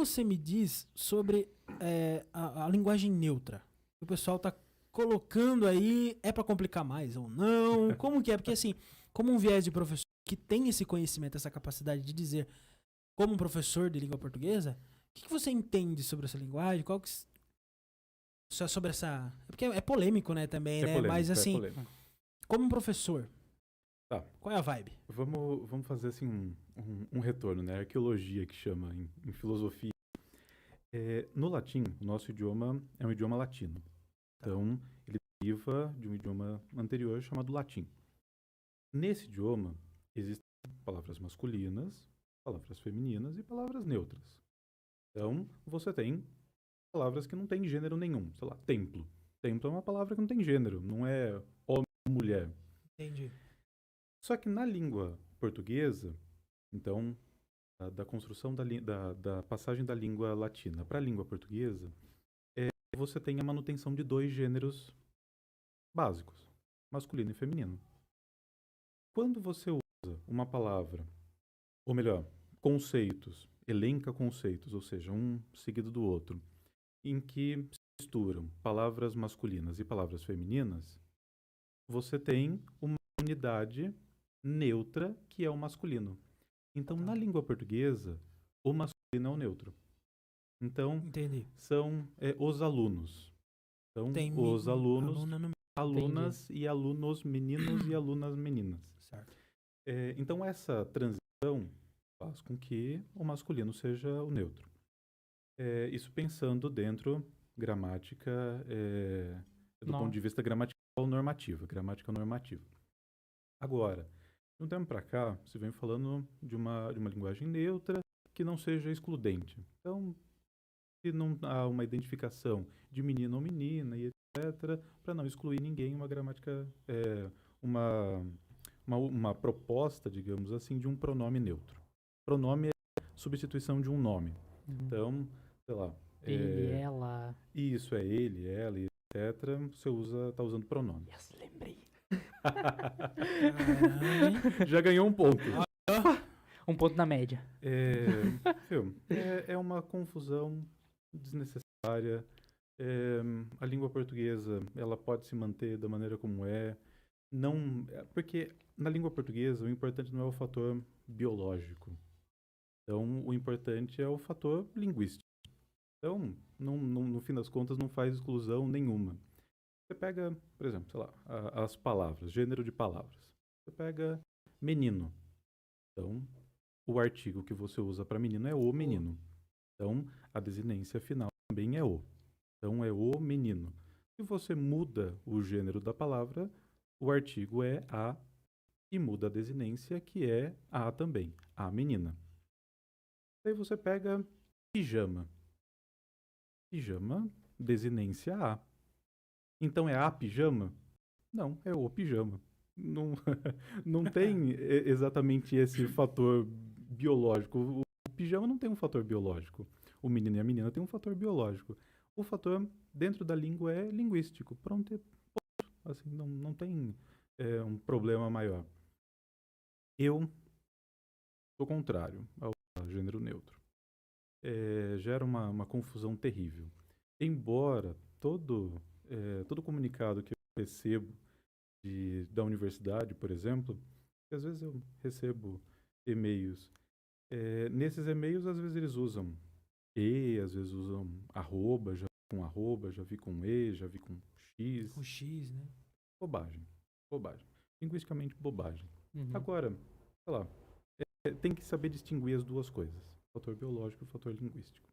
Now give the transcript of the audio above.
você me diz sobre a linguagem neutra? O pessoal tá colocando aí, é para complicar mais ou não? Como que é? Porque assim, como um viés de professor que tem esse conhecimento, essa capacidade de dizer, como um professor de língua portuguesa, o que você entende sobre essa linguagem? Qual que sobre essa, é porque é polêmico, né, também, É né? Mas polêmico, é assim, polêmico. como um professor, Tá, qual é a vibe? vamos fazer assim um retorno, né? Arqueologia que chama em filosofia. No latim, o nosso idioma é um idioma latino. Tá. Então, ele deriva de um idioma anterior chamado latim. Nesse idioma, existem palavras masculinas, palavras femininas e palavras neutras. Então, você tem palavras que não têm gênero nenhum. Sei lá, templo. Templo é uma palavra que não tem gênero, não é homem ou mulher. Entendi. Só que na língua portuguesa, então, da construção da passagem da língua latina para a língua portuguesa, você tem a manutenção de dois gêneros básicos, masculino e feminino. Quando você usa uma palavra, ou melhor, conceitos, elenca conceitos, ou seja, um seguido do outro, em que se misturam palavras masculinas e palavras femininas, você tem uma unidade neutra que é o masculino. Então, Tá. na língua portuguesa, o masculino é o neutro. Então, Entendi. são os alunos. Então, Tem os alunos, aluna no alunas e alunos meninos e alunas meninas. certo. Então, essa transição faz com que o masculino seja o neutro. Isso pensando dentro gramática, do ponto de vista gramatical normativo, gramática normativa. Agora, de um tempo para cá, se vem falando de uma linguagem neutra que não seja excludente. Então, se não há uma identificação de menino ou menina e etc., para não excluir ninguém, uma gramática, uma proposta, digamos assim, de um pronome neutro. Pronome é substituição de um nome. Então, sei lá. Ele, ela. Isso, é ele, ela, etc. Você tá usando pronome. Yes, lembrei. Já ganhou um ponto. Um ponto na média. É uma confusão desnecessária. A língua portuguesa, ela pode se manter da maneira como é. Não, porque na língua portuguesa o importante não é o fator biológico. Então, o importante é o fator linguístico. Então, no fim das contas, não faz exclusão nenhuma. Você pega, por exemplo, sei lá, as palavras, gênero de palavras. Você pega menino. Então, o artigo que você usa para menino é o menino. Então, a desinência final também é o. Então, é o menino. Se você muda o gênero da palavra, o artigo é a e muda a desinência, que é a também, a menina. Aí você pega pijama. Pijama, desinência a. Então é a pijama? Não, é o pijama. Não, não tem exatamente esse fator biológico. O pijama não tem um fator biológico. O menino e a menina têm um fator biológico. O fator dentro da língua é linguístico. Pronto, assim, não tem um problema maior. Eu sou contrário ao gênero neutro. Gera uma confusão terrível. Embora todo comunicado que eu recebo da universidade, por exemplo, que às vezes eu recebo e-mails. Nesses e-mails, às vezes eles usam às vezes usam arroba, já vi com e, já vi com x. Com X, né? Bobagem. Linguisticamente, bobagem. Uhum. Agora, sei lá, tem que saber distinguir as duas coisas. O fator biológico e o fator linguístico.